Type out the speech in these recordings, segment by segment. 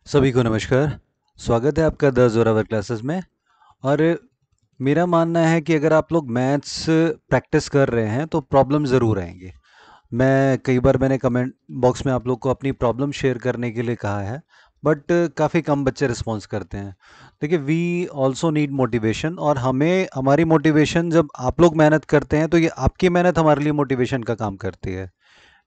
सभी को नमस्कार। स्वागत है आपका द जोरावर क्लासेस में। और मेरा मानना है कि अगर आप लोग मैथ्स प्रैक्टिस कर रहे हैं तो प्रॉब्लम ज़रूर आएंगे। कई बार मैंने कमेंट बॉक्स में आप लोग को अपनी प्रॉब्लम शेयर करने के लिए कहा है, बट काफ़ी कम बच्चे रिस्पॉन्स करते हैं। देखिए, वी ऑल्सो नीड मोटिवेशन, और हमें हमारी मोटिवेशन जब आप लोग मेहनत करते हैं तो ये आपकी मेहनत हमारे लिए मोटिवेशन का काम करती है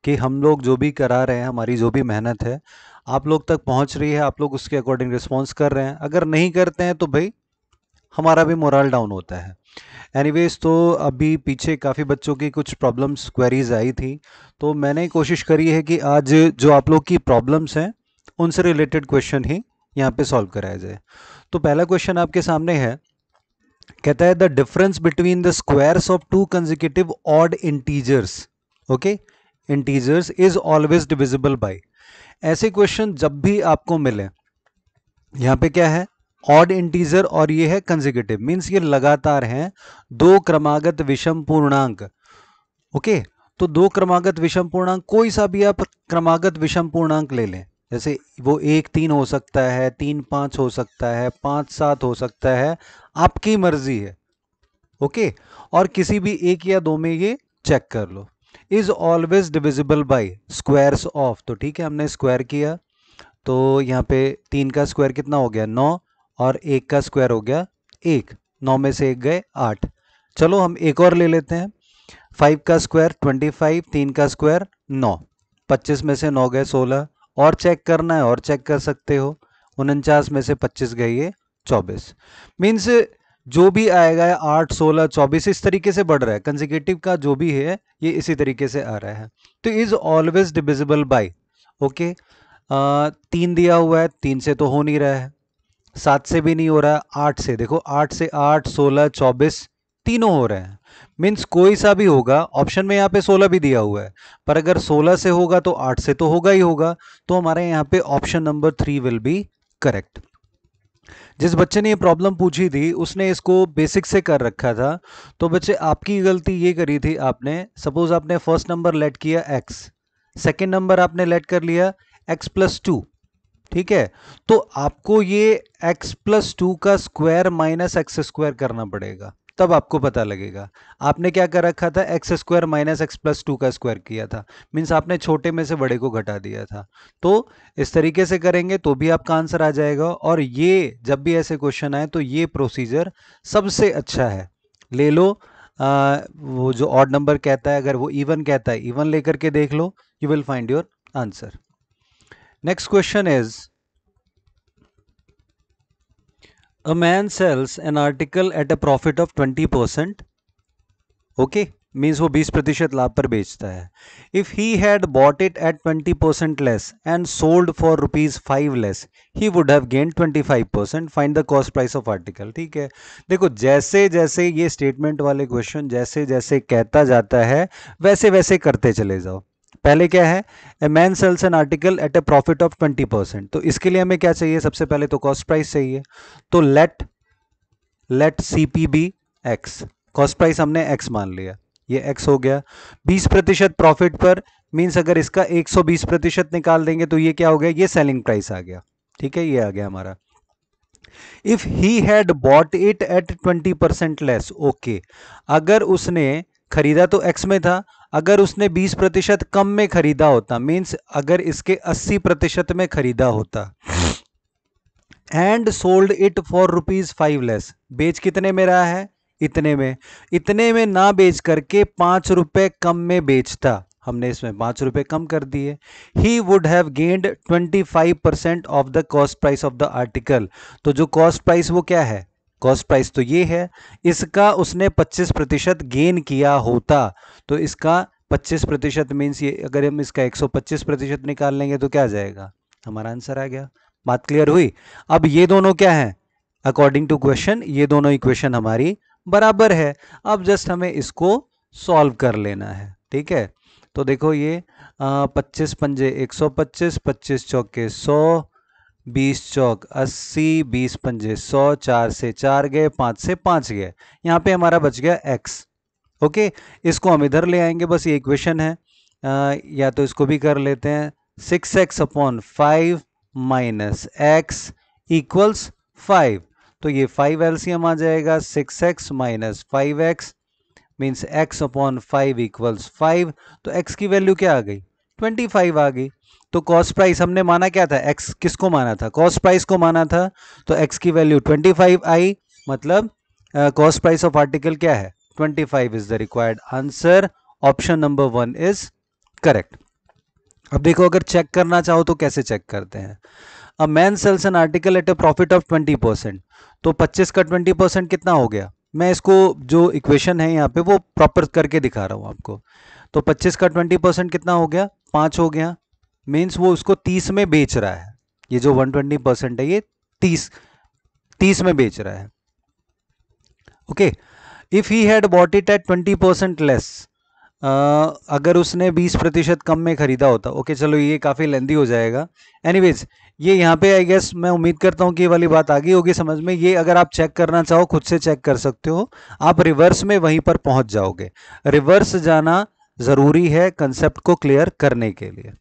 कि हम लोग जो भी करा रहे हैं, हमारी जो भी मेहनत है आप लोग तक पहुंच रही है, आप लोग उसके अकॉर्डिंग रिस्पॉन्स कर रहे हैं। अगर नहीं करते हैं तो भाई हमारा भी मोरल डाउन होता है। एनीवेज, तो अभी पीछे काफ़ी बच्चों की कुछ प्रॉब्लम्स क्वेरीज आई थी, तो मैंने कोशिश करी है कि आज जो आप लोग की प्रॉब्लम्स हैं उनसे रिलेटेड क्वेश्चन ही यहाँ पे सॉल्व कराया जाए। तो पहला क्वेश्चन आपके सामने है, कहता है the difference between the squares of to consecutive odd integers, okay, integers is always divisible bye. ऐसे क्वेश्चन जब भी आपको मिले, यहाँ पे क्या है, ऑड इंटीजर और ये है कंसेक्यूटिव, मींस ये लगातार हैं, दो क्रमागत विषम पूर्णांक। ओके, तो दो क्रमागत विषम पूर्णांक, कोई सा भी आप क्रमागत विषम पूर्णांक ले लें, जैसे वो 1 3 हो सकता है, 3 5 हो सकता है, 5 7 हो सकता है, आपकी मर्जी है। ओके, और किसी भी एक या दो में ये चेक कर लो। Is always divisible by squares of, तो ठीक है, हमने स्क्वायर किया, तो यहाँ पे 3 का स्क्वायर कितना हो गया 9, और 1 का स्क्वायर हो गया 1, 9 में से 1 गए 8। चलो हम एक और ले लेते हैं, 5 का स्क्वायर 25, 3 का स्क्वायर 9, 25 में से 9 गए 16, और चेक करना है और चेक कर सकते हो, 49 में से 25 गए ये 24। मीन्स जो भी आएगा 8 16 24 इस तरीके से बढ़ रहा है, कंसेक्यूटिव का जो भी है ये इसी तरीके से आ रहा है। तो is always divisible bye, okay, 3 दिया हुआ है, 3 से तो हो नहीं रहा है, 7 से भी नहीं हो रहा है, 8 से देखो, 8 से 8 16 24 तीनों हो रहे हैं। मीन्स कोई सा भी होगा, ऑप्शन में यहाँ पे 16 भी दिया हुआ है, पर अगर 16 से होगा तो 8 से तो होगा ही होगा, तो हमारे यहाँ पे option number 3 will be correct. जिस बच्चे ने ये प्रॉब्लम पूछी थी उसने इसको बेसिक से कर रखा था, तो बच्चे आपकी गलती ये करी थी, आपने सपोज आपने फर्स्ट नंबर लेट किया x, सेकेंड नंबर आपने लेट कर लिया x+2, ठीक है, तो आपको ये x+2 का स्क्वायर माइनस एक्स स्क्वायर करना पड़ेगा, तब आपको पता लगेगा। आपने क्या कर रखा था, एक्स स्क्वायर माइनस x+2 का स्क्वायर किया था, मीन्स आपने छोटे में से बड़े को घटा दिया था। तो इस तरीके से करेंगे तो भी आपका आंसर आ जाएगा, और ये जब भी ऐसे क्वेश्चन आए तो ये प्रोसीजर सबसे अच्छा है। ले लो, वो जो ऑड नंबर कहता है, अगर वो इवन कहता है, इवन लेकर के देख लो, you will find your answer. Next question is, a man sells an article at a profit of 20%, okay, means वो 20% लाभ पर बेचता है। if he had bought it at 20% less and sold for ₹5 less, he would have gained 25%, find the cost price of article। ठीक है, देखो जैसे जैसे ये स्टेटमेंट वाले क्वेश्चन जैसे जैसे कहता जाता है वैसे वैसे करते चले जाओ। पहले क्या है, a man sells an article at a profit of 20%, तो इसके लिए हमें क्या चाहिए, सबसे पहले तो कॉस्ट प्राइस चाहिए, तो let CP be X, cost price हमने एक्स मान लिया, ये एक्स हो गया। 20% प्रॉफिट पर, मींस अगर इसका 120% निकाल देंगे तो ये क्या हो गया, ये सेलिंग प्राइस आ गया, ठीक है, ये आ गया हमारा। If he had bought it at 20% less, okay, अगर उसने खरीदा तो एक्स में था, अगर उसने 20% कम में खरीदा होता, मींस अगर इसके 80% में खरीदा होता, and sold it for ₹5 less, बेच कितने में रहा है, इतने में, इतने में ना बेच करके ₹5 कम में बेचता, हमने इसमें ₹5 कम कर दिए, he would have gained 25% of the cost price of the article. तो जो कॉस्ट प्राइस वो क्या है, कॉस्ट प्राइस तो ये है, इसका उसने 25% गेन किया होता, तो इसका 25% मीन्स ये, अगर हम इसका 125% निकाल लेंगे तो क्या आ जाएगा, हमारा आंसर आ गया। बात क्लियर हुई। अब ये दोनों क्या है, अकॉर्डिंग टू क्वेश्चन ये दोनों इक्वेशन हमारी बराबर है, अब जस्ट हमें इसको सॉल्व कर लेना है, ठीक है। तो देखो ये 25 पंजे 125, 25 चौके 100, 20 चौक 80, 20 पंजे 100, 4 से 4 गए, 5 से 5 गए, यहाँ पे हमारा बच गया x, ओके, इसको हम इधर ले आएंगे, बस ये इक्वेशन है, या तो इसको भी कर लेते हैं, 6x/5 माइनस एक्स इक्वल्स 5। तो ये 5 एलसीएम आ जाएगा, 6x minus 5x means x upon 5 equals 5। तो x की वैल्यू क्या आ गई? 25 आ गई। तो कॉस्ट प्राइस हमने माना क्या था? x किसको माना था? कॉस्ट प्राइस को माना था। तो x की वैल्यू 25 आई, मतलब कॉस्ट प्राइस ऑफ आर्टिकल क्या है? 25 is the required answer. Option number 1 is correct. अब देखो, अगर चेक करना चाहो तो कैसे चेक करते हैं? A man sells an article at a profit of 20%। तो 25 का 20% कितना हो गया? मैं इसको जो इक्वेशन है यहाँ पे वो प्रॉपर करके दिखा रहा हूँ आपको। तो 25 का 20% कितना हो गया? 5 हो गया। मीन्स वो उसको 30 में बेच रहा है। ये जो 120% है ये 30 में बेच रहा है। Okay, if he had bought it at 20% less, अगर उसने 20% कम में खरीदा होता। ओके चलो, ये काफ़ी लेंदी हो जाएगा। एनीवेज, ये यहाँ पे आई गेस मैं उम्मीद करता हूँ कि ये वाली बात आ गई होगी समझ में। ये अगर आप चेक करना चाहो खुद से चेक कर सकते हो, आप रिवर्स में वहीं पर पहुंच जाओगे। रिवर्स जाना ज़रूरी है कंसेप्ट को क्लियर करने के लिए।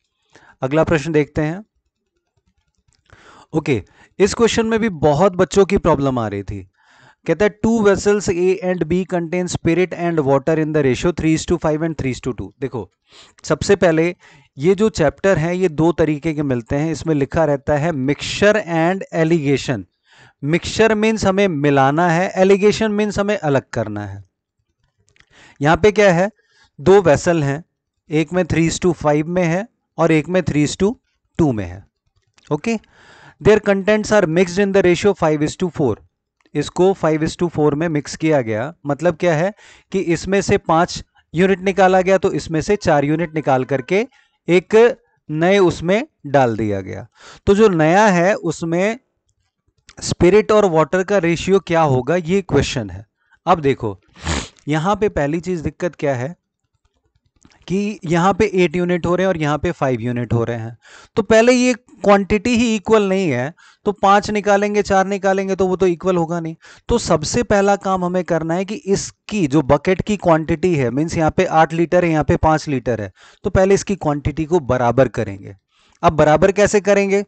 अगला प्रश्न देखते हैं। ओके, इस क्वेश्चन में भी बहुत बच्चों की प्रॉब्लम आ रही थी। कहता है 2 vessels A and B contain spirit and water in the ratio 3:5 and 3:2। देखो, सबसे पहले ये जो चैप्टर है ये दो तरीके के मिलते हैं। इसमें लिखा रहता है mixture and allegation. Mixture means हमें मिलाना है, एलिगेशन मीन्स हमें अलग करना है। यहां पे क्या है? दो वेसल हैं, एक में 3:5 में है और एक में 3:2 में है। Okay, their contents are mixed in the ratio 5:4। इसको 5:4 में मिक्स किया गया। मतलब क्या है कि इसमें से 5 यूनिट निकाला गया तो इसमें से 4 यूनिट निकाल करके एक नए उसमें डाल दिया गया। तो जो नया है उसमें स्पिरिट और वाटर का रेशियो क्या होगा, ये क्वेश्चन है। अब देखो, यहां पे पहली चीज दिक्कत क्या है कि यहाँ पे 8 यूनिट हो रहे हैं और यहाँ पे 5 यूनिट हो रहे हैं। तो पहले ये क्वांटिटी ही इक्वल नहीं है, तो 5 निकालेंगे 4 निकालेंगे तो वो तो इक्वल होगा नहीं। तो सबसे पहला काम हमें करना है कि इसकी जो बकेट की क्वांटिटी है, मीन्स यहाँ पे 8 लीटर है, यहाँ पे 5 लीटर है, तो पहले इसकी क्वांटिटी को बराबर करेंगे। अब बराबर कैसे करेंगे?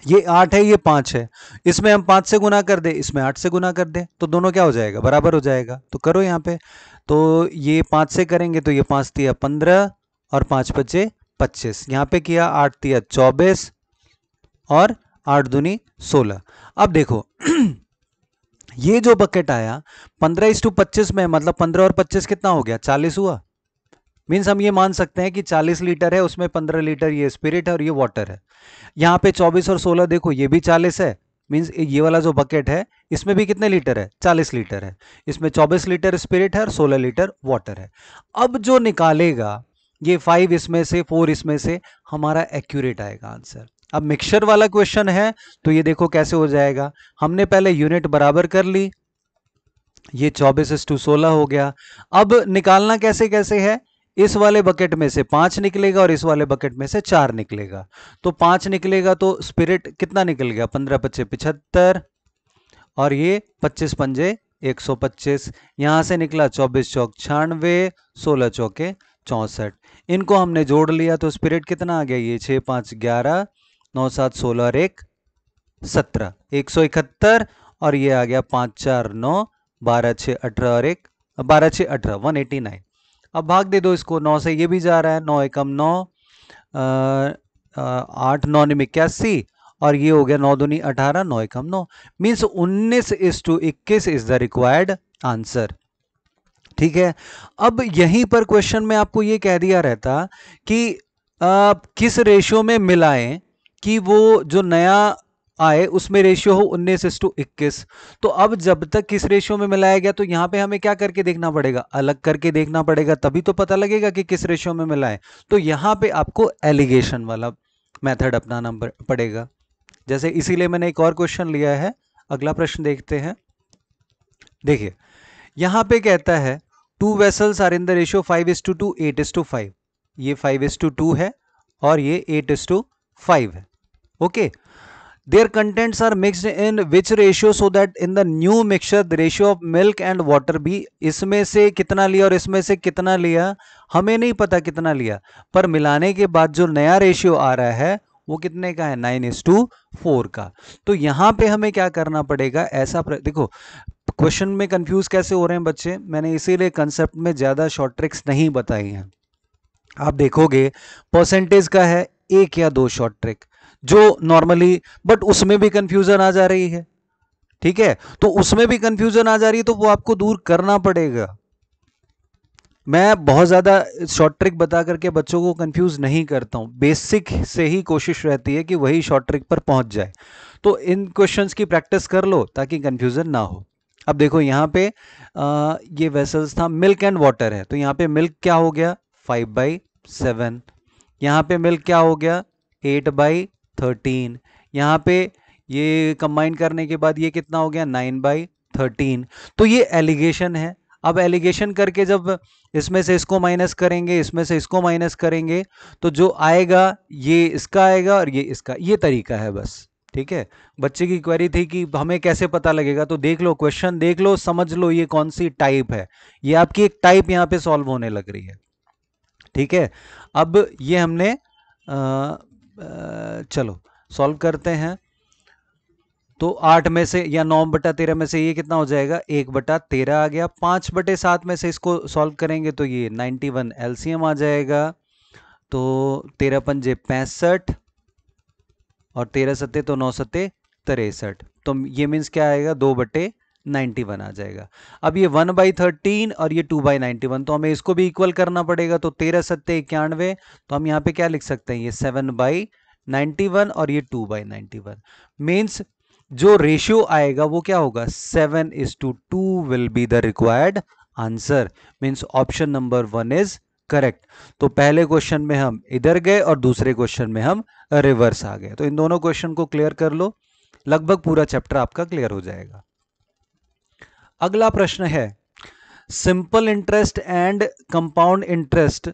ये 8 है, ये 5 है, इसमें हम 5 से गुना कर दे, इसमें 8 से गुना कर दे, तो दोनों क्या हो जाएगा? बराबर हो जाएगा। तो करो यहाँ पे, तो ये 5 से करेंगे तो ये 5 तिया 15 और 5 बचे 25। यहाँ पे किया 8 तिया 24 और 8 दूनी 16। अब देखो ये जो बकेट आया 15:25 में, मतलब 15 और 25 कितना हो गया? 40 हुआ। मीन्स हम ये मान सकते हैं कि 40 लीटर है, उसमें 15 लीटर ये स्पिरिट है और ये वाटर है। यहाँ पे 24 और 16 देखो, ये भी 40 है। मीन्स ये वाला जो बकेट है इसमें भी कितने लीटर है? 40 लीटर है। इसमें 24 लीटर स्पिरिट है और 16 लीटर वाटर है। अब जो निकालेगा ये 5 इसमें से 4 इसमें से, हमारा एक्यूरेट आएगा आंसर। अब मिक्सचर वाला क्वेश्चन है तो ये देखो कैसे हो जाएगा। हमने पहले यूनिट बराबर कर ली, ये 24:16 हो गया। अब निकालना कैसे कैसे है? इस वाले बकेट में से 5 निकलेगा और इस वाले बकेट में से 4 निकलेगा। तो 5 निकलेगा तो स्पिरिट कितना निकल गया? 15 पच्चे 75 और ये 25 पंजे 125। यहां से निकला 24 चौक 96, 16 चौके 64। इनको हमने जोड़ लिया तो स्पिरिट कितना आ गया? ये 6 5 11, 9 7 16 और 1 17, 171। और ये आ गया 5 4 9, 12 6 18 और 1 12 6 18, 189। अब भाग दे दो इसको, 9 से ये भी जा रहा है, 9 एकम 9, 8 9 निम 81 और ये हो गया 9 दूनी 18, 9 एकम 9। Means 19:21 is the required answer. ठीक है, अब यहीं पर क्वेश्चन में आपको ये कह दिया रहता कि किस रेशियो में मिलाएं कि वो जो नया आए उसमें रेशियो हो 19:21। तो अब जब तक किस रेशियो में मिलाया गया, तो यहां पे हमें क्या करके देखना पड़ेगा? अलग करके देखना पड़ेगा, तभी तो पता लगेगा कि किस रेशियो में मिलाएं। तो यहां पे आपको एलिगेशन वाला मेथड अपनाना पड़ेगा। जैसे इसीलिए मैंने एक और क्वेश्चन लिया है। अगला प्रश्न देखते हैं। देखिए, यहां पे कहता है 2 vessels are in the ratio 5:2, 8:5। ये 5:2 है और ये 8:5 है। Okay, their contents are mixed in which ratio so that in the new mixture the ratio of milk and water भी, इसमें से कितना लिया और इसमें से कितना लिया हमें नहीं पता कितना लिया, पर मिलाने के बाद जो नया रेशियो आ रहा है वो कितने का है, 9:4 का। तो यहां पे हमें क्या करना पड़ेगा, ऐसा देखो क्वेश्चन में कंफ्यूज कैसे हो रहे हैं बच्चे, मैंने इसीलिए कंसेप्ट में ज्यादा शॉर्ट ट्रिक्स नहीं बताई हैं। आप देखोगे परसेंटेज का है एक या दो शॉर्ट ट्रिक जो नॉर्मली, बट उसमें भी कंफ्यूजन आ जा रही है, ठीक है, तो उसमें भी कंफ्यूजन आ जा रही है, तो वो आपको दूर करना पड़ेगा। मैं बहुत ज़्यादा शॉर्ट ट्रिक बता करके बच्चों को कंफ्यूज नहीं करता हूँ, बेसिक से ही कोशिश रहती है कि वही शॉर्ट ट्रिक पर पहुंच जाए। तो इन क्वेश्चंस की प्रैक्टिस कर लो ताकि कंफ्यूजन ना हो। अब देखो यहाँ पे ये वेसल्स था, मिल्क एंड वाटर है, तो यहाँ पे मिल्क क्या हो गया 5/7, यहाँ पे मिल्क क्या हो गया 8/13, यहाँ पे ये कंबाइन करने के बाद ये कितना हो गया 9/13। तो ये एलिगेशन है। अब एलिगेशन करके जब इसमें से इसको माइनस करेंगे, इसमें से इसको माइनस करेंगे, तो जो आएगा ये इसका आएगा और ये इसका, ये तरीका है बस, ठीक है। बच्चे की क्वेरी थी कि हमें कैसे पता लगेगा, तो देख लो क्वेश्चन, देख लो, समझ लो ये कौन सी टाइप है। ये आपकी एक टाइप यहाँ पे सॉल्व होने लग रही है, ठीक है। अब ये हमने चलो सॉल्व करते हैं। तो 8 में से या 9/13 में से ये कितना हो जाएगा 1/13 आ गया। 5/7 में से इसको सॉल्व करेंगे तो ये 91 एलसीएम आ जाएगा। तो 13×5 65 और 13×7 तो 9×7 63। तो ये मीन्स क्या आएगा 2/91 आ जाएगा। अब ये 1/13 और ये 2/91, तो हमें इसको भी इक्वल करना पड़ेगा। तो 13×7 91, तो हम यहाँ पे क्या लिख सकते हैं, ये 7/91 और ये 2/91। मीन्स जो रेशियो आएगा वो क्या होगा 7:2 will be the required answer. Means option number 1 is correct. तो पहले क्वेश्चन में हम इधर गए और दूसरे क्वेश्चन में हम रिवर्स आ गए। तो इन दोनों क्वेश्चन को क्लियर कर लो, लगभग पूरा चैप्टर आपका क्लियर हो जाएगा। अगला प्रश्न है, simple interest and compound interest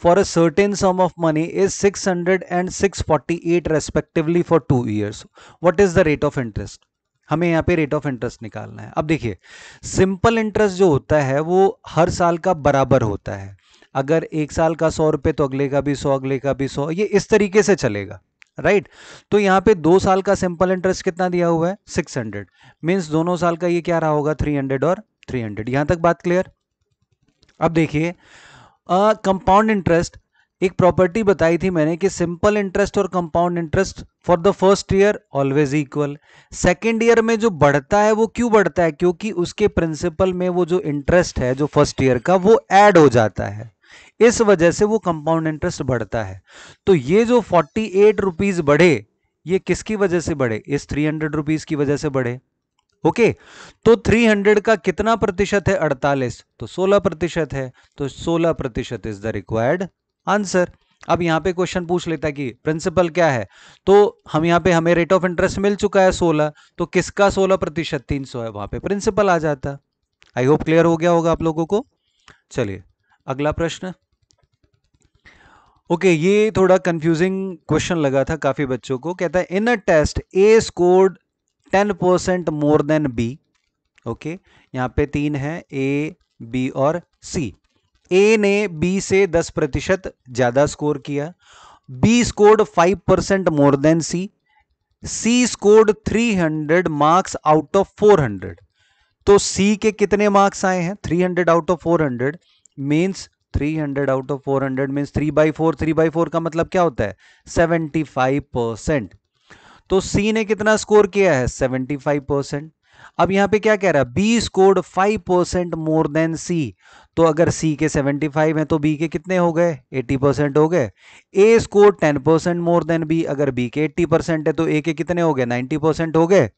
for a certain some of money is 600 and 648 respectively for 2 years. What is the rate of interest? हमें यहाँ पे रेट ऑफ इंटरेस्ट निकालना है। अब देखिए सिंपल इंटरेस्ट जो होता है वो हर साल का बराबर होता है। अगर एक साल का 100 रुपये तो अगले का भी 100, अगले का भी 100, ये इस तरीके से चलेगा, राइट। तो यहाँ पे 2 साल का सिंपल इंटरेस्ट कितना दिया हुआ है 600, मीन्स दोनों साल का ये क्या रहा होगा 300 और 300। यहां तक बात क्लियर? अब देखिए कंपाउंड इंटरेस्ट, एक प्रॉपर्टी बताई थी मैंने कि सिंपल इंटरेस्ट और compound interest for the first year always equal. Second year में जो बढ़ता है वो क्यों बढ़ता है, क्योंकि उसके प्रिंसिपल में वो जो इंटरेस्ट है जो फर्स्ट ईयर का वो ऐड हो जाता है, इस वजह से वो कंपाउंड इंटरेस्ट बढ़ता है। तो ये जो 48 रुपीज बढ़े, ये किसकी वजह से बढ़े, इस 300 रुपीज की वजह से बढ़े। ओके, तो 300 का कितना प्रतिशत है 48, तो 16% है। तो 16% इज द रिक्वायर्ड आंसर। अब यहां पे क्वेश्चन पूछ लेता है कि प्रिंसिपल क्या है, तो हम यहां पे हमें रेट ऑफ इंटरेस्ट मिल चुका है 16, तो किसका 16%, 300 है, वहां पे प्रिंसिपल आ जाता। आई होप क्लियर हो गया होगा आप लोगों को। चलिए अगला प्रश्न। ओके, ये थोड़ा कंफ्यूजिंग क्वेश्चन लगा था काफी बच्चों को। कहता है in a test A scored 10% more than B. Okay, यहाँ पे 3 है, ए बी और सी। ए ने बी से 10% ज्यादा स्कोर किया, B scored 5% more than C, C scored 300 marks out of 400। तो सी के कितने मार्क्स आए हैं 300 out of 400, means 300 out of 400 means 3/4। 3/4 का मतलब क्या होता है 75%। तो सी ने कितना स्कोर किया है 75%। अब यहां पे क्या कह रहा है बी स्कोर्ड 5% मोर देन सी। तो अगर सी के 75 है तो बी के कितने हो गए 80% हो गए। ए स्कोर 10% मोर देन बी, अगर बी के 80% है तो ए के कितने हो गए 90% हो गए।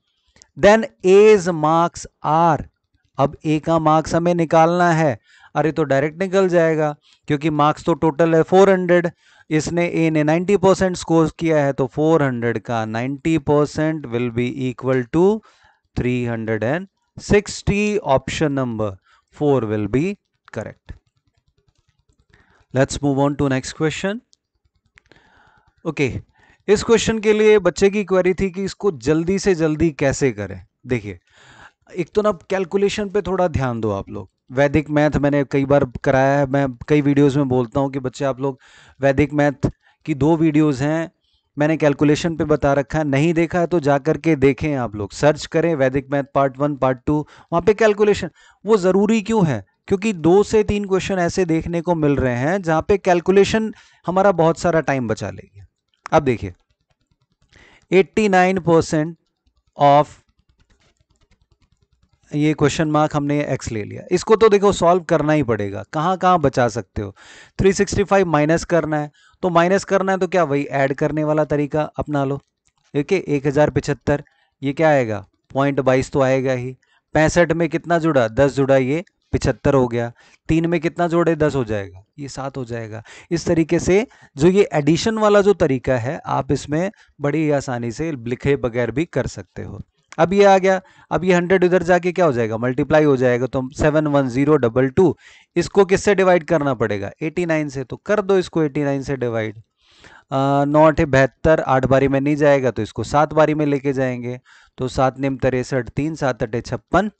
देन एज मार्क्स आर, अब ए का मार्क्स हमें निकालना है। अरे तो डायरेक्ट निकल जाएगा क्योंकि मार्क्स तो टोटल है 400, इसने ए ने 90% स्कोर किया है, तो 400 का 90% will be equal to 360। Option number 4 will be correct. Let's move on to next question. Okay, इस क्वेश्चन के लिए बच्चे की क्वेरी थी कि इसको जल्दी से जल्दी कैसे करें। देखिए एक तो ना कैलकुलेशन पे थोड़ा ध्यान दो आप लोग। वैदिक मैथ मैंने कई बार कराया है, मैं कई वीडियोस में बोलता हूँ कि बच्चे आप लोग वैदिक मैथ की 2 वीडियोस हैं, मैंने कैलकुलेशन पे बता रखा है, नहीं देखा है तो जाकर के देखें, आप लोग सर्च करें वैदिक मैथ पार्ट 1 पार्ट 2, वहाँ पे कैलकुलेशन। वो ज़रूरी क्यों है? क्योंकि 2 से 3 क्वेश्चन ऐसे देखने को मिल रहे हैं जहाँ पे कैलकुलेशन हमारा बहुत सारा टाइम बचा लेगी। अब देखिए 89% ऑफ, ये क्वेश्चन मार्क हमने एक्स ले लिया, इसको तो देखो सॉल्व करना ही पड़ेगा, कहाँ कहाँ बचा सकते हो। 365 माइनस करना है, तो माइनस करना है तो क्या वही ऐड करने वाला तरीका अपना लो। ठीक है, 1075, ये क्या आएगा 0.22 तो आएगा ही। 65 में कितना जुड़ा 10 जुड़ा, ये 75 हो गया। 3 में कितना जोड़े 10 हो जाएगा, ये 7 हो जाएगा। इस तरीके से जो ये एडिशन वाला जो तरीका है आप इसमें बड़ी आसानी से लिखे बगैर भी कर सकते हो। अब ये आ गया, अब ये 100 इधर जाके क्या हो जाएगा मल्टीप्लाई हो जाएगा, तो 71022 इसको किससे डिवाइड करना पड़ेगा 89 से, तो कर दो इसको 89 से डिवाइड। 9×8 = 72, 8 बारी में नहीं जाएगा तो इसको 7 बारी में लेके जाएंगे, तो 7 निम 63, 3 7 8 56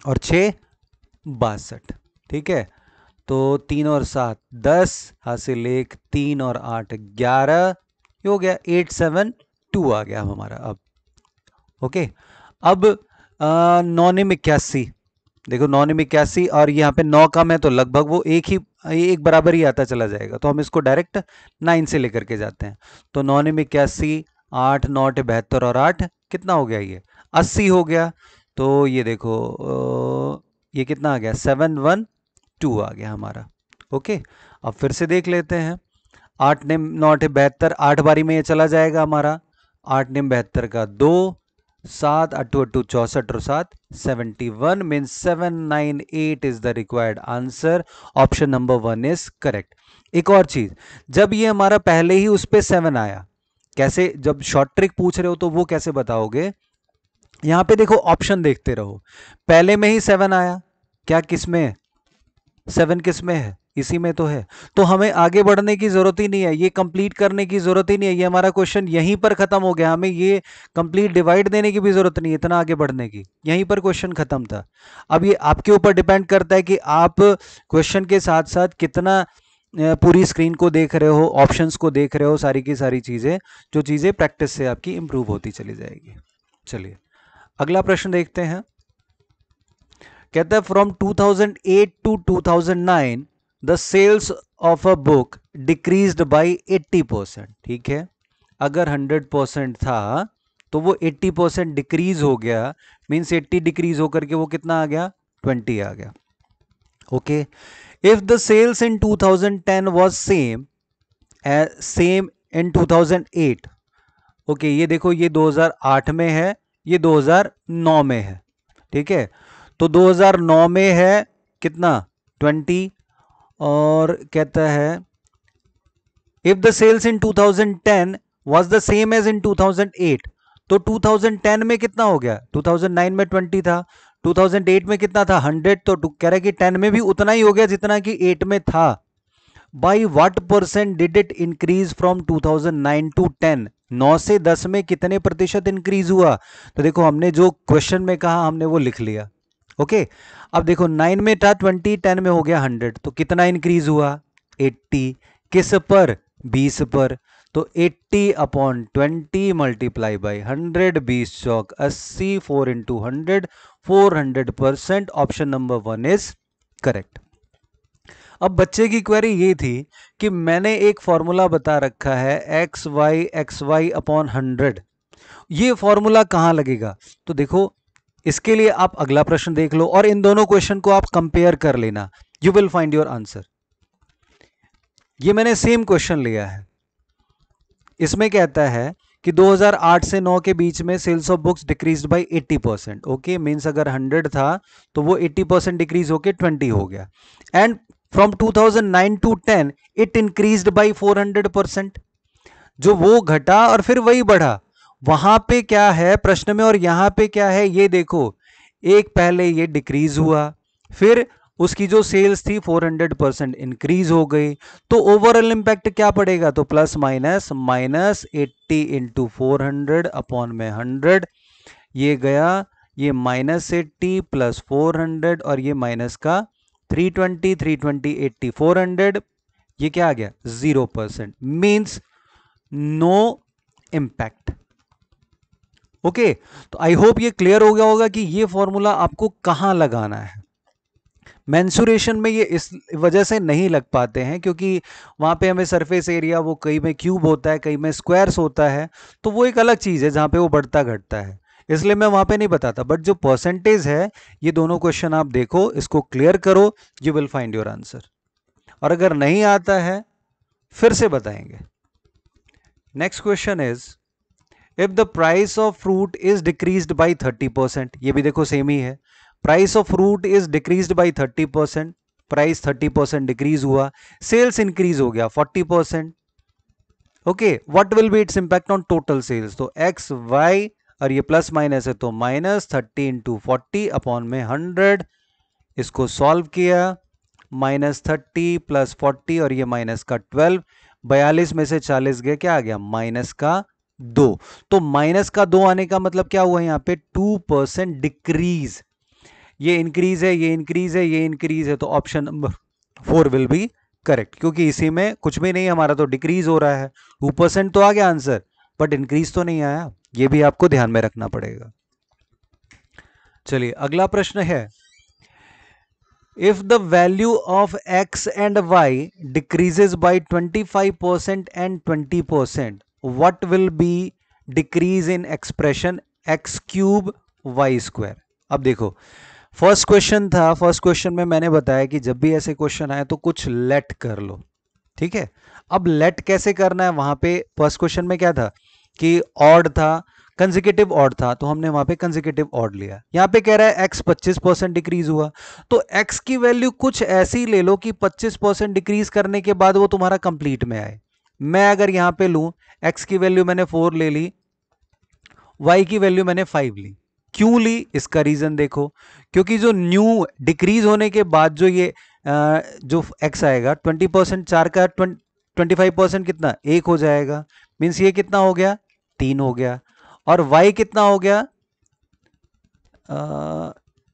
और 6 62। ठीक है, तो 3 और 7 10, हासिल 1, 3 और 8 11, ये हो गया 872 आ गया हमारा। अब ओके, अब 9 निम 81, देखो 9 निम 81 और यहाँ पे 9 कम है तो लगभग वो एक बराबर ही आता चला जाएगा, तो हम इसको डायरेक्ट 9 से लेकर के जाते हैं। तो 9 निम 81, 8 9 72 और 8 कितना हो गया, ये 80 हो गया। तो ये देखो ये कितना आ गया 712 आ गया हमारा। ओके, अब फिर से देख लेते हैं। 8 निम 9 72, 8 बारी में ये चला जाएगा हमारा। 8 निम 72 का 2, 7 8 8 64 और 7 71 means 798 is the required answer. Option number 1 is correct. एक और चीज, जब ये हमारा पहले ही उस पे 7 आया, कैसे, जब शॉर्ट ट्रिक पूछ रहे हो तो वो कैसे बताओगे, यहां पे देखो ऑप्शन देखते रहो, पहले में ही 7 आया, क्या किसमें 7 किसमें है, इसी में तो है, तो हमें आगे बढ़ने की जरूरत ही नहीं है, ये कंप्लीट करने की जरूरत ही नहीं है, ये हमारा क्वेश्चन यहीं पर खत्म हो गया, हमें ये कंप्लीट डिवाइड देने की भी जरूरत नहीं है, इतना आगे बढ़ने की, यहीं पर क्वेश्चन खत्म था। अब ये आपके ऊपर डिपेंड करता है कि आप क्वेश्चन के साथ साथ कितना पूरी स्क्रीन को देख रहे हो, ऑप्शंस को देख रहे हो, सारी की सारी चीजें, जो चीजें प्रैक्टिस से आपकी इंप्रूव होती चली जाएगी। चलिए अगला प्रश्न देखते हैं। कहता है from 2008 to 2009 the sales of a book decreased by 80%। ठीक है, अगर 100% था तो वो 80% डिक्रीज हो गया, मींस 80 डिक्रीज होकर के वो कितना आ गया 20 आ गया। Okay, if the sales in 2010 was same in 2008। Okay, ये देखो ये 2008 में है, ये 2009 में है। ठीक है, तो 2009 में है कितना 20, और कहता है if the sales in 2010 was the same as in 2008, तो 2010 में कितना हो गया, 2009 में 20 था, 2008 में कितना था 100, तो कह रहा है कि 10 में भी उतना ही हो गया जितना कि 8 में था। By what percent did it increase from 2009 to 10, 9 से 10 में कितने प्रतिशत इंक्रीज हुआ, तो देखो हमने जो क्वेश्चन में कहा हमने वो लिख लिया। ओके, अब देखो 9 में था 20, 10 में हो गया 100, तो कितना इंक्रीज हुआ 80, किस पर 20 पर, तो 80/20 multiply by 100, 20 Chowk 80, 4 into 100, 400%। Option number 1 is correct. अब बच्चे की क्वेरी ये थी कि मैंने एक फॉर्मूला बता रखा है XY/100, ये फॉर्मूला कहां लगेगा, तो देखो इसके लिए आप अगला प्रश्न देख लो और इन दोनों क्वेश्चन को आप कंपेयर कर लेना, you will find your answer. ये मैंने सेम क्वेश्चन लिया है, इसमें कहता है कि 2008 से 9 के बीच में sales of books decreased by 80%। Okay, means अगर 100 था तो वो 80% डिक्रीज होके 20 हो गया, and from 2009 to 10 it increased by 400%, जो वो घटा और फिर वही बढ़ा, वहां पे क्या है प्रश्न में और यहां पे क्या है, ये देखो एक पहले ये डिक्रीज हुआ, फिर उसकी जो सेल्स थी 400% इंक्रीज हो गई, तो ओवरऑल इंपैक्ट क्या पड़ेगा, तो plus minus minus 80 into 400 upon में 100, ये गया, ये -80 प्लस 400 और ये माइनस का 320 80 400, ये क्या आ गया 0%, मीन्स नो इम्पैक्ट। ओके, तो आई होप ये क्लियर हो गया होगा कि ये फॉर्मूला आपको कहां लगाना है। मेंसुरेशन में ये इस वजह से नहीं लग पाते हैं क्योंकि वहां पे हमें सरफेस एरिया वो कई में क्यूब होता है, कई में स्क्वायर्स होता है, तो वो एक अलग चीज है जहां पे वो बढ़ता घटता है, इसलिए मैं वहां पे नहीं बताता। बट जो परसेंटेज है, ये दोनों क्वेश्चन आप देखो, इसको क्लियर करो, you will find your answer. और अगर नहीं आता है फिर से बताएंगे। Next question is, if the price of fruit is decreased by 30%, ये भी देखो सेम ही है, price of fruit is decreased by 30%, price 30% decrease हुआ, सेल्स इंक्रीज हो गया 40%। Okay, what will be its impact on total sales? तो X Y, और ये प्लस माइनस है तो -30 इंटू 40 अपॉन में 100, इसको सॉल्व किया, -30 प्लस 40 और ये माइनस का 12, 42 में से 40 गए, क्या आ गया? माइनस का 2। तो माइनस का 2 आने का मतलब क्या हुआ यहाँ पे? 2% डिक्रीज। ये इंक्रीज है, ये इंक्रीज है, ये इंक्रीज है, तो option number 4 will be correct, क्योंकि इसी में कुछ भी नहीं, हमारा तो डिक्रीज हो रहा है। 2% तो आ गया आंसर, बट इंक्रीज तो नहीं आया, ये भी आपको ध्यान में रखना पड़ेगा। चलिए अगला प्रश्न है, if the value of x and y decreases by 25% and 20%, what will be decrease in expression x cube y square? अब देखो, फर्स्ट क्वेश्चन था, फर्स्ट क्वेश्चन में मैंने बताया कि जब भी ऐसे क्वेश्चन आए तो कुछ लेट कर लो, ठीक है। अब लेट कैसे करना है, वहां पे फर्स्ट क्वेश्चन में क्या था कि ऑड था, कंसेक्यूटिव ऑड था, तो हमने वहां पे कंसेक्यूटिव ऑड लिया। यहां पे कह रहा है x 25% डिक्रीज हुआ, तो x की वैल्यू कुछ ऐसी ले लो कि 25% डिक्रीज करने के बाद वो तुम्हारा कंप्लीट में आए। मैं अगर यहां पे लूं, x की वैल्यू मैंने 4 ले ली, y की वैल्यू मैंने 5 ली। क्यों ली, इसका रीजन देखो, क्योंकि जो न्यू डिक्रीज होने के बाद जो ये जो x आएगा 20%, 4 का 25% कितना? 1 हो जाएगा, मीन्स ये कितना हो गया? 3 हो गया। और y कितना हो गया?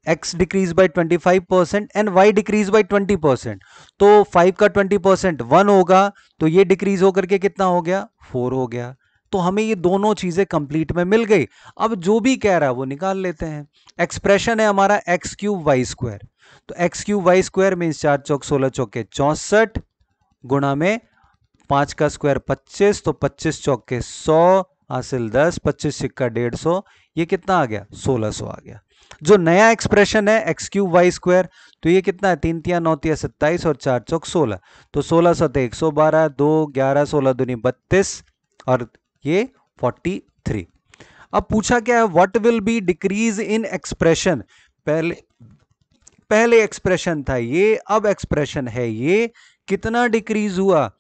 x decrease by 25% and y decrease by 20%, तो 5 का 20% 1 होगा, तो ये डिक्रीज होकर के कितना हो गया? 4 हो गया। तो हमें ये दोनों चीजें कंप्लीट में मिल गई। अब जो भी कह रहा है वो निकाल लेते हैं। एक्सप्रेशन है हमारा एक्स क्यूब वाई स्क्वायर, तो X cube Y square means 4 चौक 16 चौके 64 गुणा में 5 का स्क्वायर 25, तो 25 चौके 100 हासिल 10, 25 सिक्का 150, ये कितना आ गया? 1600 आ गया। जो नया एक्सप्रेशन है एक्स क्यूब वाई स्क्वायर, तो ये कितना है? 3 तिया 9 तिया 27 और 4 चौक 16, तो 16 सते 112, 2 11 16 दूनी 32 और ये 43। अब पूछा क्या है, what will be decrease in expression? पहले पहले एक्सप्रेशन था ये, अब एक्सप्रेशन है ये, कितना डिक्रीज हुआ?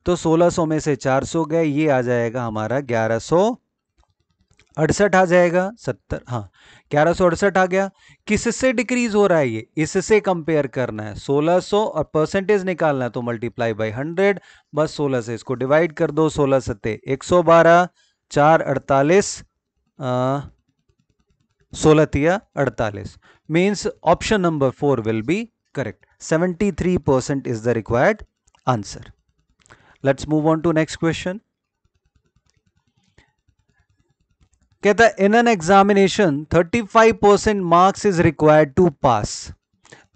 तो 1600 में से 400 गए, ये आ जाएगा हमारा 1168 आ जाएगा, 70, हाँ 1168 आ गया। किससे डिक्रीज हो रहा है ये? इससे कंपेयर करना है 1600 और परसेंटेज निकालना है, तो मल्टीप्लाई बाय 100, बस 16 से इसको डिवाइड कर दो, 16 सत्ते 112, 4 48, 16 तिया 48, means option number 4 will be correct. 73% is the required answer. Let's move on to next question. कहता है in an examination 35% marks is required to pass.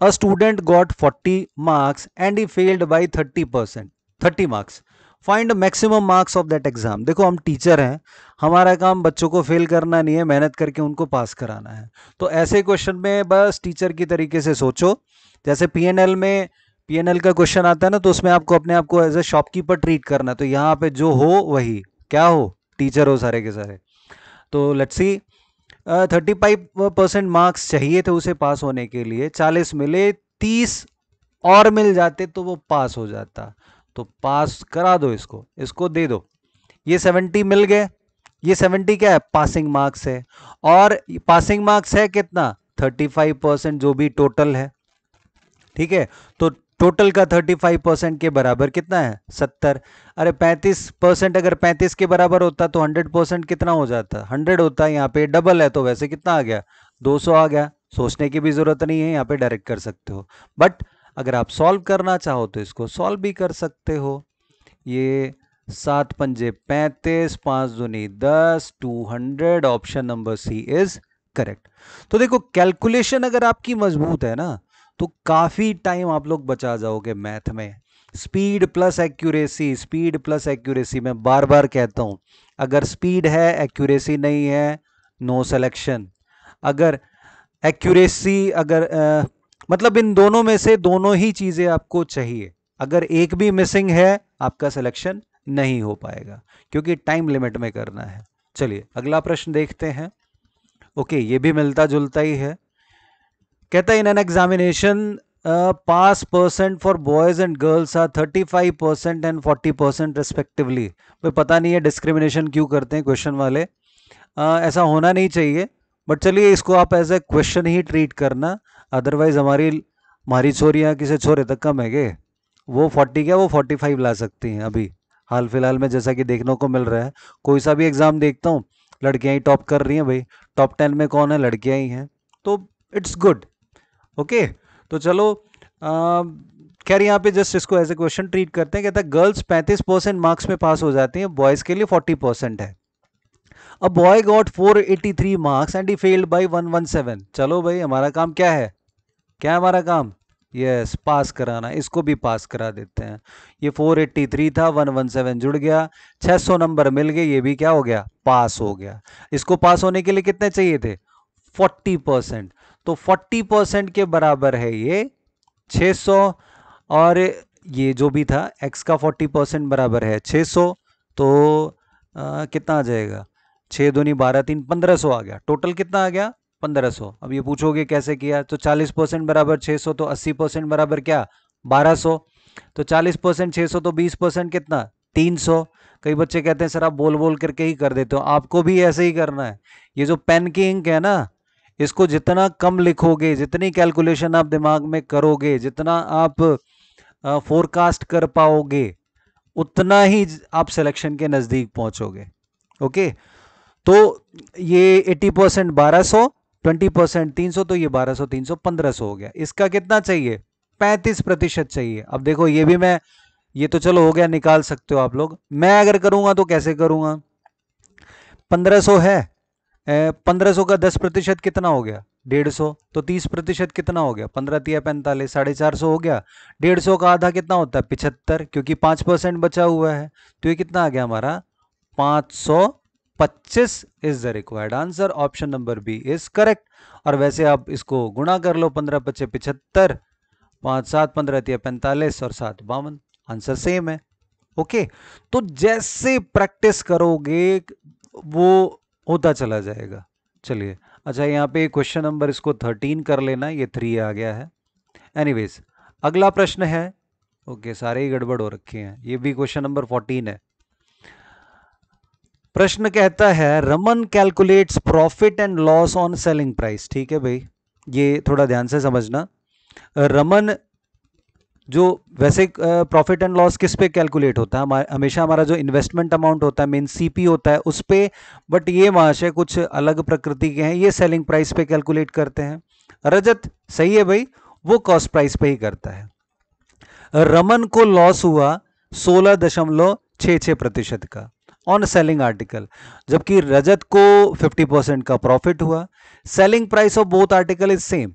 A student got 40 marks and he failed by 30%, 30 marks. Find maximum marks of that exam. देखो हम teacher हैं, हमारा काम बच्चों को fail करना नहीं है, मेहनत करके उनको पास कराना है। तो ऐसे क्वेश्चन में बस टीचर की तरीके से सोचो। जैसे पीएनएल में, पीएनएल का क्वेश्चन आता है ना, तो उसमें आपको अपने आप को एज ए शॉपकीपर ट्रीट करना, तो यहाँ पे जो हो वही, क्या हो? टीचर हो सारे के सारे। तो लेट्स सी, 35% मार्क्स चाहिए थे उसे पास होने के लिए, 40 मिले, 30 और मिल जाते तो वो पास हो जाता। तो पास करा दो इसको, इसको दे दो। ये 70 मिल गए, ये 70 क्या है? पासिंग मार्क्स है। और पासिंग मार्क्स है कितना? 35% जो भी टोटल है, ठीक है। तो टोटल का 35% के बराबर कितना है? 70। अरे 35% अगर 35 के बराबर होता तो 100% कितना हो जाता? 100 होता। यहाँ पे डबल है तो वैसे कितना आ गया? 200 आ गया। सोचने की भी जरूरत नहीं है, यहाँ पे डायरेक्ट कर सकते हो। बट अगर आप सॉल्व करना चाहो तो इसको सॉल्व भी कर सकते हो। ये 7 पंजे 35, 5 दूनी 10, 200। Option number C is correct. तो देखो कैलकुलेशन अगर आपकी मजबूत है ना तो काफी टाइम आप लोग बचा जाओगे मैथ में। Speed plus accuracy, speed plus accuracy, मैं बार बार कहता हूं, अगर स्पीड है एक्यूरेसी नहीं है, नो सिलेक्शन। अगर एक्यूरेसी अगर मतलब इन दोनों में से दोनों ही चीजें आपको चाहिए, अगर एक भी मिसिंग है आपका सिलेक्शन नहीं हो पाएगा, क्योंकि टाइम लिमिट में करना है। चलिए अगला प्रश्न देखते हैं। ओके, ये भी मिलता जुलता ही है। कहता है in an examination pass percent for boys and girls are 35% and 40% respectively. भाई पता नहीं है डिस्क्रिमिनेशन क्यों करते हैं क्वेश्चन वाले, ऐसा होना नहीं चाहिए, बट चलिए इसको आप एज ए क्वेश्चन ही ट्रीट करना। अदरवाइज हमारी छोरियाँ किसी छोरे तक कम है गे, वो 40 क्या वो 45 ला सकती हैं अभी हाल फिलहाल में, जैसा कि देखने को मिल रहा है। कोई सा भी एग्जाम देखता हूँ लड़कियां ही टॉप कर रही हैं भाई, टॉप 10 में कौन है, लड़कियां ही हैं, तो इट्स गुड। ओके, तो चलो खैर यहाँ पे जस्ट इसको एज ए क्वेश्चन ट्रीट करते हैं। कहता है गर्ल्स 35% मार्क्स में पास हो जाती हैं, बॉयज के लिए 40% है। A boy got 483 marks and he failed by 117। चलो भाई हमारा काम क्या है, क्या है हमारा काम, यस पास कराना, इसको भी पास करा देते हैं। ये 483 था, 117 जुड़ गया, 600 नंबर मिल गए, ये भी क्या हो गया, पास हो गया। इसको पास होने के लिए कितने चाहिए थे, 40%। तो 40% के बराबर है ये 600, और ये जो भी था x का 40% बराबर है 600, तो कितना आ जाएगा, 6 दूनी 12, 3 1500 आ गया। टोटल कितना आ गया, 1500। अब ये पूछोगे कैसे किया, तो 40% बराबर 600, तो 80% बराबर क्या, 1200। तो 40% 600 तो 20% कितना, 300। कई बच्चे कहते हैं सर आप बोल बोल करके ही कर देते हो, आपको भी ऐसे ही करना है। ये जो पेन की इंक है ना, इसको जितना कम लिखोगे, जितनी कैलकुलेशन आप दिमाग में करोगे, जितना आप फोरकास्ट कर पाओगे, उतना ही आप सिलेक्शन के नजदीक पहुंचोगे। ओके, तो ये 80% 1200, 20% 300, तो ये 1200 300 1500 हो गया। इसका कितना चाहिए, 35% चाहिए। अब देखो ये भी मैं, ये तो चलो हो गया, निकाल सकते हो आप लोग। मैं अगर करूंगा तो कैसे करूंगा, 1500 है, 1500 का 10% कितना हो गया, 150। तो 30% कितना हो गया, 15 तिया 45, 450 हो गया। 150 का आधा कितना होता है, 75, क्योंकि 5% बचा हुआ है, तो ये कितना आ गया हमारा, 525 is the required answer. Option number B is correct. और वैसे आप इसको गुणा कर लो, 15 पच्चे 75, 5 7 15 तिया 45 और 7 52, आंसर सेम है। ओके, तो जैसे प्रैक्टिस करोगे वो होता चला जाएगा। चलिए अच्छा, यहाँ पे क्वेश्चन नंबर इसको 13 कर लेना, ये 3 आ गया है। एनीवेज अगला प्रश्न है। ओके, सारे ही गड़बड़ हो रखे हैं, ये भी क्वेश्चन नंबर 14 है। प्रश्न कहता है Raman calculates profit and loss on selling price. ठीक है भाई, ये थोड़ा ध्यान से समझना। रमन जो वैसे प्रॉफिट एंड लॉस किस पे कैलकुलेट होता है, हमेशा हमारा जो इन्वेस्टमेंट अमाउंट होता है मेन सीपी होता है उस पे, बट ये महाशय कुछ अलग प्रकृति के हैं, ये सेलिंग प्राइस पे कैलकुलेट करते हैं। रजत सही है भाई, वो कॉस्ट प्राइस पे ही करता है। रमन को लॉस हुआ 16.66% का ऑन सेलिंग आर्टिकल, जबकि रजत को 50% का प्रॉफिट हुआ। Selling price of both article is same,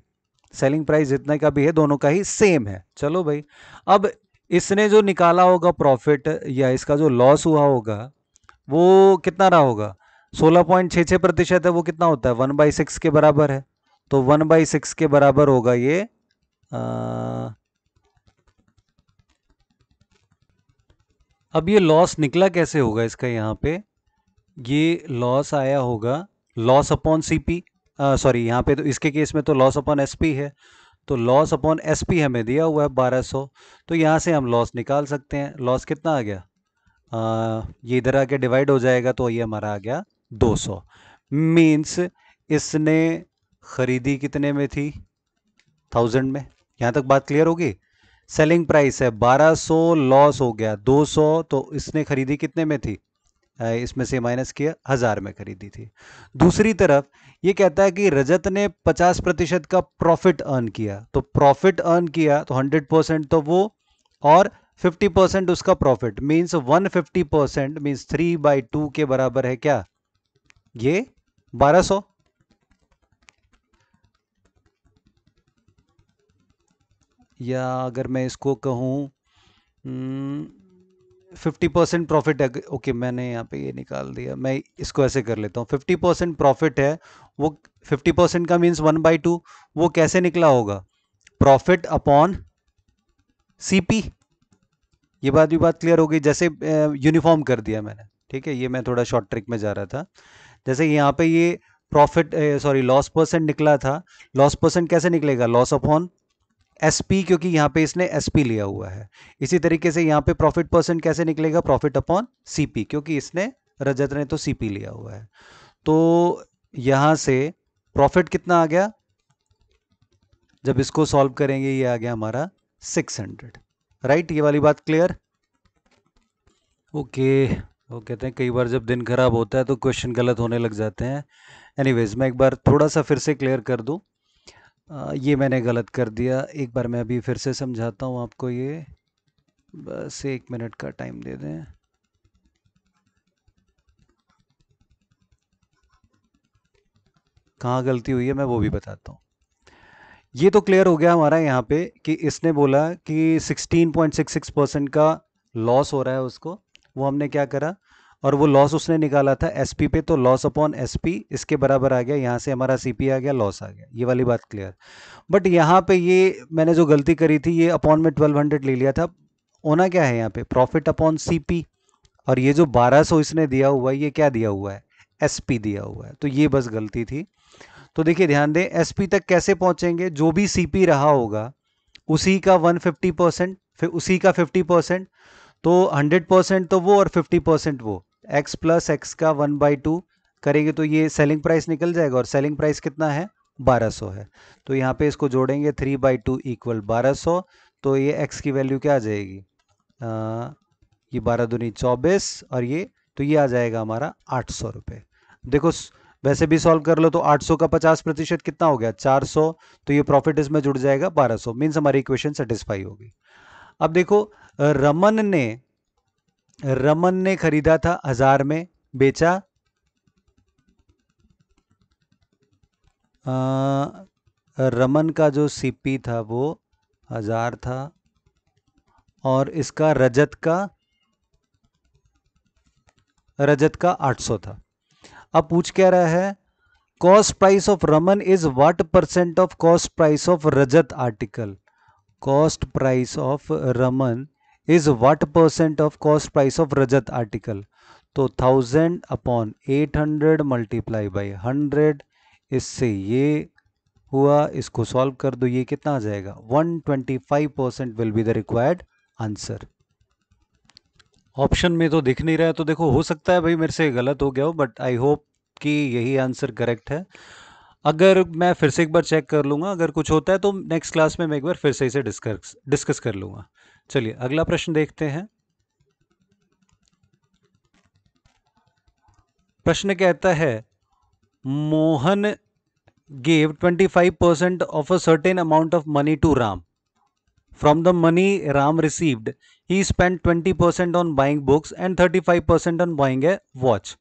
selling price जितने का भी है दोनों का ही सेम है। चलो भाई, अब इसने जो निकाला होगा प्रॉफिट या इसका जो लॉस हुआ होगा वो कितना रहा होगा, 16.66% है, वो कितना होता है 1/6 के बराबर है। तो 1/6 के बराबर होगा ये अब ये लॉस निकला कैसे होगा इसका, यहाँ पे ये लॉस आया होगा लॉस अपॉन सीपी, सॉरी यहाँ पे तो इसके केस में तो लॉस अपॉन एसपी है, तो लॉस अपॉन एसपी हमें दिया हुआ है 1200, तो यहाँ से हम लॉस निकाल सकते हैं। लॉस कितना आ गया, ये इधर आके डिवाइड हो जाएगा, तो ये हमारा आ गया 200। मीन्स इसने खरीदी कितने में थी, 1000 में। यहाँ तक बात क्लियर होगी। सेलिंग प्राइस है 1200, लॉस हो गया 200, तो इसने खरीदी कितने में थी, इसमें से माइनस किया, 1000 में खरीदी थी। दूसरी तरफ ये कहता है कि रजत ने 50% का प्रॉफिट अर्न किया, तो प्रॉफिट अर्न किया तो 100% तो वो, और 50% उसका प्रॉफिट, मीन्स 150% मीन्स 3/2 के बराबर है क्या, ये 1200। या अगर मैं इसको कहूँ 50% प्रॉफिट है, ओके मैंने यहाँ पे ये निकाल दिया, मैं इसको ऐसे कर लेता हूँ, 50% प्रॉफिट है, वो 50% का मीन्स 1/2, वो कैसे निकला होगा, प्रॉफिट अपॉन सीपी। ये बात भी बात क्लियर हो गई, जैसे यूनिफॉर्म कर दिया मैंने, ठीक है, ये मैं थोड़ा शॉर्ट ट्रिक में जा रहा था। जैसे यहाँ पे ये प्रॉफिट सॉरी लॉस परसेंट निकला था, लॉस परसेंट कैसे निकलेगा, लॉस अपॉन एसपी, क्योंकि यहाँ पे इसने एसपी लिया हुआ है। इसी तरीके से यहाँ पे प्रॉफिट परसेंट कैसे निकलेगा, प्रॉफिट अपॉन सीपी, क्योंकि इसने रजत ने तो सीपी लिया हुआ है। तो यहाँ से प्रॉफिट कितना आ गया, जब इसको सॉल्व करेंगे ये आ गया हमारा 600, राइट, ये वाली बात क्लियर। ओके, वो कहते हैं कई बार जब दिन खराब होता है तो क्वेश्चन गलत होने लग जाते हैं। एनीवेज मैं एक बार थोड़ा सा फिर से क्लियर कर दूं, ये मैंने गलत कर दिया, एक बार मैं अभी फिर से समझाता हूँ आपको, ये बस 1 मिनट का टाइम दे दें। कहाँ गलती हुई है मैं वो भी बताता हूँ। ये तो क्लियर हो गया हमारा यहाँ पे कि इसने बोला कि 16.66% का लॉस हो रहा है उसको, वो हमने क्या करा, और वो लॉस उसने निकाला था एसपी पे, तो लॉस अपॉन एसपी इसके बराबर आ गया, यहाँ से हमारा सीपी आ गया, लॉस आ गया, ये वाली बात क्लियर। बट यहाँ पे ये मैंने जो गलती करी थी, ये अपॉन में 1200 ले लिया था, होना क्या है यहाँ पे प्रॉफिट अपॉन सीपी, और ये जो 1200 इसने दिया हुआ है ये क्या दिया हुआ है, एसपी दिया हुआ है, तो ये बस गलती थी। तो देखिए ध्यान दें, एसपी तक कैसे पहुंचेंगे, जो भी सीपी रहा होगा उसी का 150%, फिर उसी का 50%, तो 100% तो वो और 50% वो, x प्लस एक्स का 1/2 करेंगे तो ये सेलिंग प्राइस निकल जाएगा, और सेलिंग प्राइस कितना है, 1200 है। तो यहाँ पे इसको जोड़ेंगे 3/2 इक्वल 1200, तो ये x की वैल्यू क्या आ जाएगी, ये 12 दूनी 24, और ये तो ये आ जाएगा हमारा 800 रुपये। देखो वैसे भी सॉल्व कर लो तो 800 का 50% कितना हो गया, 400, तो ये प्रॉफिट इसमें जुड़ जाएगा 1200, मीन्स हमारी इक्वेशन सेटिस्फाई होगी। अब देखो रमन ने खरीदा था 1000 में, बेचा रमन का जो सीपी था वो 1000 था, और इसका रजत का 800 था। अब पूछ क्या रहा है, cost price of Raman is what percent of cost price of Rajat article, cost price of Raman is what percent of cost price of Rajat article, तो 1000/800 मल्टीप्लाई बाई 100, इससे ये हुआ, इसको सॉल्व कर दो, ये कितना आ जाएगा, 125% will be the required answer. Option में तो दिख नहीं रहा है, तो देखो हो सकता है भाई मेरे से गलत हो गया हो, बट आई होप कि यही आंसर करेक्ट है। अगर मैं फिर से एक बार चेक कर लूँगा, अगर कुछ होता है तो नेक्स्ट क्लास में मैं एक बार फिर से इसे डिस्कस कर लूँगा। चलिए अगला प्रश्न देखते हैं। प्रश्न कहता है, Mohan gave 25% of a certain amount of money to Ram. From the money Ram received, he spent 20% on buying books and 35% on buying a watch.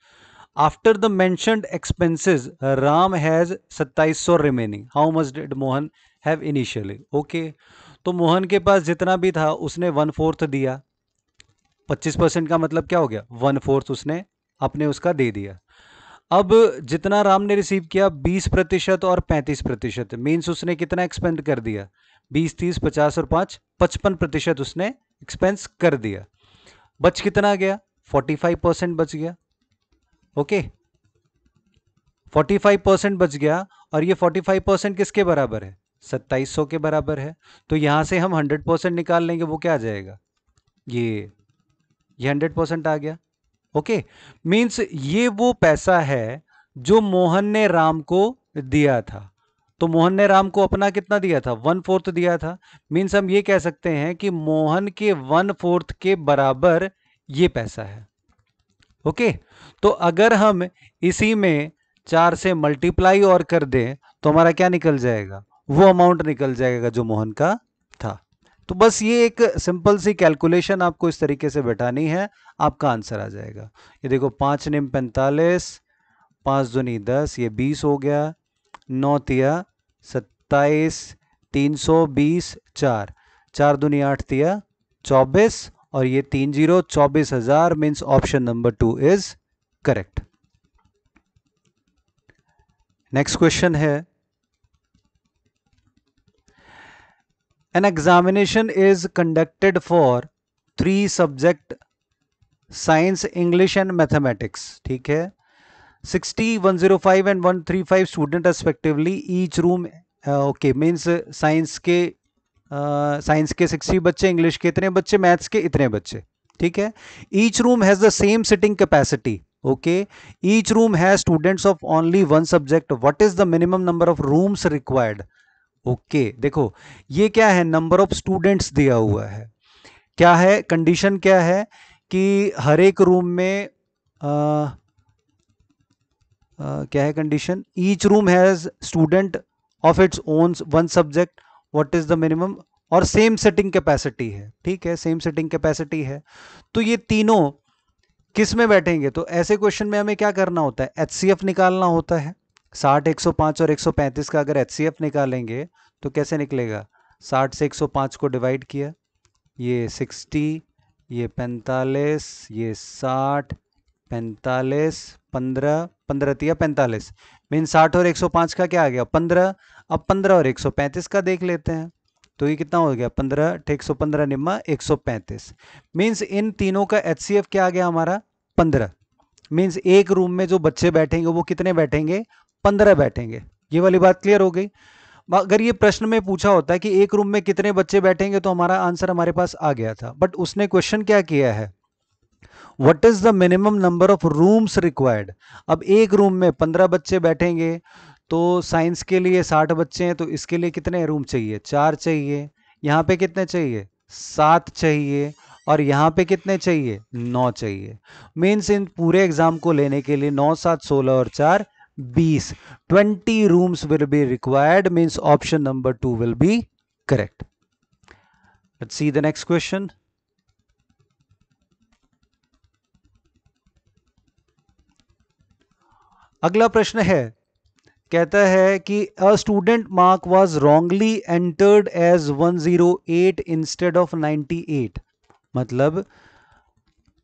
After the mentioned expenses, Ram has 2700 remaining. How much did Mohan have initially? Okay, तो मोहन के पास जितना भी था उसने 1/4 दिया, 25% का मतलब क्या हो गया, 1/4 उसने अपने उसका दे दिया। अब जितना राम ने रिसीव किया 20% और 35%, मीन्स उसने कितना एक्सपेंड कर दिया, 20, 30, 50 और 5, 55% उसने एक्सपेंस कर दिया। बच कितना गया, 45% बच गया। ओके, 45% बच गया, और ये 45% किसके बराबर है, 2700 के बराबर है। तो यहां से हम 100% निकाल लेंगे, वो क्या आ जाएगा, ये 100% आ गया। ओके, मीन्स ये वो पैसा है जो मोहन ने राम को दिया था। तो मोहन ने राम को अपना कितना दिया था, 1/4 दिया था, मीन्स हम ये कह सकते हैं कि मोहन के 1/4 के बराबर ये पैसा है। ओके, तो अगर हम इसी में 4 से मल्टीप्लाई और कर दें तो हमारा क्या निकल जाएगा, वो अमाउंट निकल जाएगा जो मोहन का था। तो बस ये एक सिंपल सी कैलकुलेशन आपको इस तरीके से बैठानी है, आपका आंसर आ जाएगा। ये देखो 5 निम 45, 5 दूनी 10, ये 20 हो गया, 9 तिया 27, 320, 4 4 दूनी 8 तिया 24, और ये 30 24,000 means option number 2 is correct. Next question है, an examination is conducted for 3 subject, science, English and mathematics, ठीक है। 60, 105 एंड 135 student respectively, each room, okay means science के 60 बच्चे, इंग्लिश के इतने बच्चे, मैथ्स के इतने बच्चे, ठीक है। Each room has the same sitting capacity, okay. Each room has students of only one subject, what is the minimum number of rooms required. Okay देखो ये क्या है, नंबर ऑफ स्टूडेंट्स दिया हुआ है, क्या है कंडीशन, क्या है कि हर एक रूम में क्या है condition, each room has student of its own one subject, what is the minimum, और सेम सिटिंग कैपेसिटी है, ठीक है, सेम सिटिंग कैपेसिटी है। तो ये तीनों किस में बैठेंगे, तो ऐसे क्वेश्चन में हमें क्या करना होता है, एचसीएफ निकालना होता है। 60, 105 और 135 का अगर एचसीएफ निकालेंगे तो कैसे निकलेगा, 60 से 105 को डिवाइड किया, ये 60, ये 45, ये 60, 45, 15, 15 तिया 45, मीन 60 और 105 का क्या आ गया 15। अब 15 और 135 का देख लेते हैं, तो ये कितना हो गया 15 115 निम्मा 135, मीन्स इन तीनों का एचसीएफ क्या आ गया हमारा 15, मीन्स एक रूम में जो बच्चे बैठेंगे वो कितने बैठेंगे 15 बैठेंगे। ये वाली बात क्लियर हो गई। अगर ये प्रश्न में पूछा होता है कि एक रूम में कितने बच्चे बैठेंगे तो हमारा आंसर हमारे पास आ गया था, बट उसने क्वेश्चन क्या किया है, what is the minimum number of rooms required. अब एक रूम में 15 बच्चे बैठेंगे, तो साइंस के लिए 60 बच्चे हैं, तो इसके लिए कितने रूम चाहिए 4 चाहिए, यहाँ पे कितने चाहिए 7 चाहिए, और यहाँ पे कितने चाहिए 9 चाहिए। मीन्स इन पूरे एग्जाम को लेने के लिए 9 7 16 और 4 20, 20 rooms will be required, means option number 2 will be correct. Let's see the next question. अगला प्रश्न है, कहता है कि a student mark was wrongly entered as 108 instead of 98, मतलब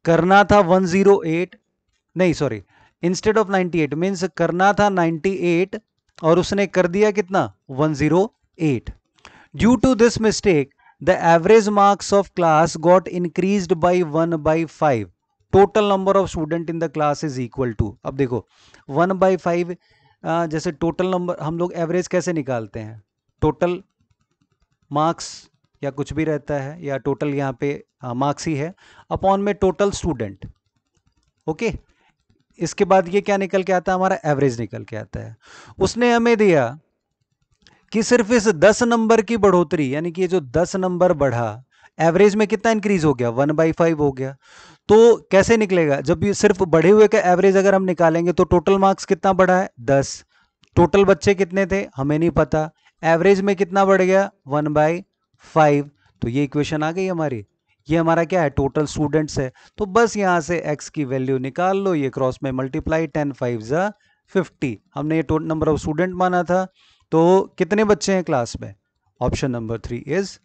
करना था 108, नहीं सॉरी, इंस्टेड ऑफ 98 मीन्स करना था 98 और उसने कर दिया कितना 108। Due to this mistake the average marks of class got increased by 1/5, total number of student in the class is equal to. अब देखो 1/5, जैसे टोटल नंबर हम लोग एवरेज कैसे निकालते हैं, टोटल मार्क्स या कुछ भी रहता है, या टोटल यहाँ पे मार्क्स ही है, अपॉन में टोटल स्टूडेंट, ओके। इसके बाद ये क्या निकल के आता है, हमारा एवरेज निकल के आता है। उसने हमें दिया कि सिर्फ इस 10 नंबर की बढ़ोतरी, यानी कि ये जो 10 नंबर बढ़ा, एवरेज में कितना इंक्रीज हो गया 1/5 हो गया। तो कैसे निकलेगा, जब ये सिर्फ बढ़े हुए का एवरेज अगर हम निकालेंगे तो टोटल मार्क्स कितना बढ़ा है 10, टोटल बच्चे कितने थे हमें नहीं पता, एवरेज में कितना बढ़ गया 1/5, तो ये इक्वेशन आ गई हमारी। ये हमारा क्या है टोटल स्टूडेंट्स है, तो बस यहां से x की वैल्यू निकाल लो, ये क्रॉस में मल्टीप्लाई, 10 5 जा 50, हमने ये टोटल नंबर ऑफ स्टूडेंट माना था, तो कितने बच्चे हैं क्लास में, ऑप्शन नंबर 3 इज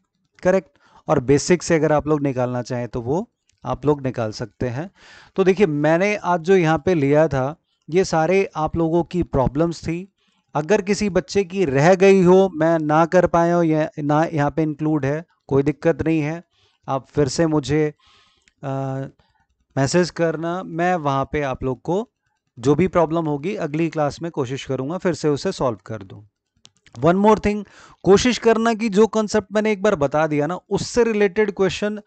करेक्ट। और बेसिक से अगर आप लोग निकालना चाहें तो वो आप लोग निकाल सकते हैं। तो देखिए मैंने आज जो यहाँ पे लिया था ये सारे आप लोगों की प्रॉब्लम्स थी, अगर किसी बच्चे की रह गई हो, मैं ना कर पाया हो, या ना यहाँ पे इंक्लूड है, कोई दिक्कत नहीं है, आप फिर से मुझे मैसेज करना, मैं वहाँ पे आप लोग को जो भी प्रॉब्लम होगी अगली क्लास में कोशिश करूँगा फिर से उसे सॉल्व कर दूँ। वन मोर थिंग, कोशिश करना कि जो कंसेप्ट मैंने एक बार बता दिया ना उससे रिलेटेड क्वेश्चन,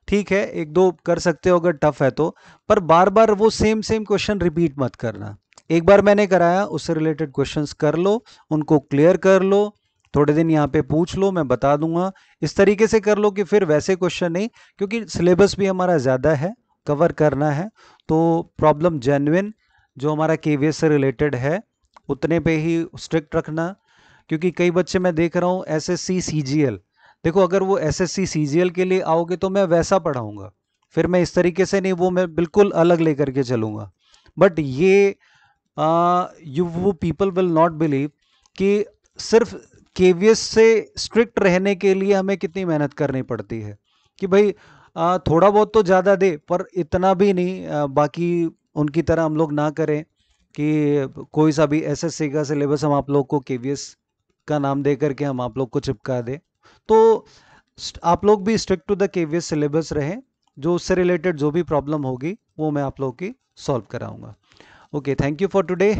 ठीक है एक दो कर सकते हो अगर टफ है तो, पर बार बार वो सेम क्वेश्चन रिपीट मत करना। एक बार मैंने कराया उससे रिलेटेड क्वेश्चंस कर लो, उनको क्लियर कर लो, थोड़े दिन यहाँ पे पूछ लो, मैं बता दूंगा, इस तरीके से कर लो कि फिर वैसे क्वेश्चन नहीं, क्योंकि सिलेबस भी हमारा ज़्यादा है, कवर करना है, तो प्रॉब्लम जेन्युइन जो हमारा केवीएस से रिलेटेड है उतने पे ही स्ट्रिक्ट रखना। क्योंकि कई बच्चे मैं देख रहा हूँ एसएससी सीजीएल देखो अगर वो एसएससी सीजीएल के लिए आओगे तो मैं वैसा पढ़ाऊंगा, फिर मैं इस तरीके से नहीं, वो मैं बिल्कुल अलग लेकर के चलूंगा। बट ये यू वो पीपल विल नॉट बिलीव कि सिर्फ केवीएस से स्ट्रिक्ट रहने के लिए हमें कितनी मेहनत करनी पड़ती है, कि भाई थोड़ा बहुत तो ज़्यादा दे पर इतना भी नहीं, बाकी उनकी तरह हम लोग ना करें कि कोई सा भी एसएससी का सिलेबस हम आप लोग को केवीएस का नाम दे करके हम आप लोग को चिपका दे। तो आप लोग भी strict to the KVS syllabus रहें, जो उससे रिलेटेड जो भी प्रॉब्लम होगी वो मैं आप लोग की सॉल्व कराऊंगा। Okay, thank you for today.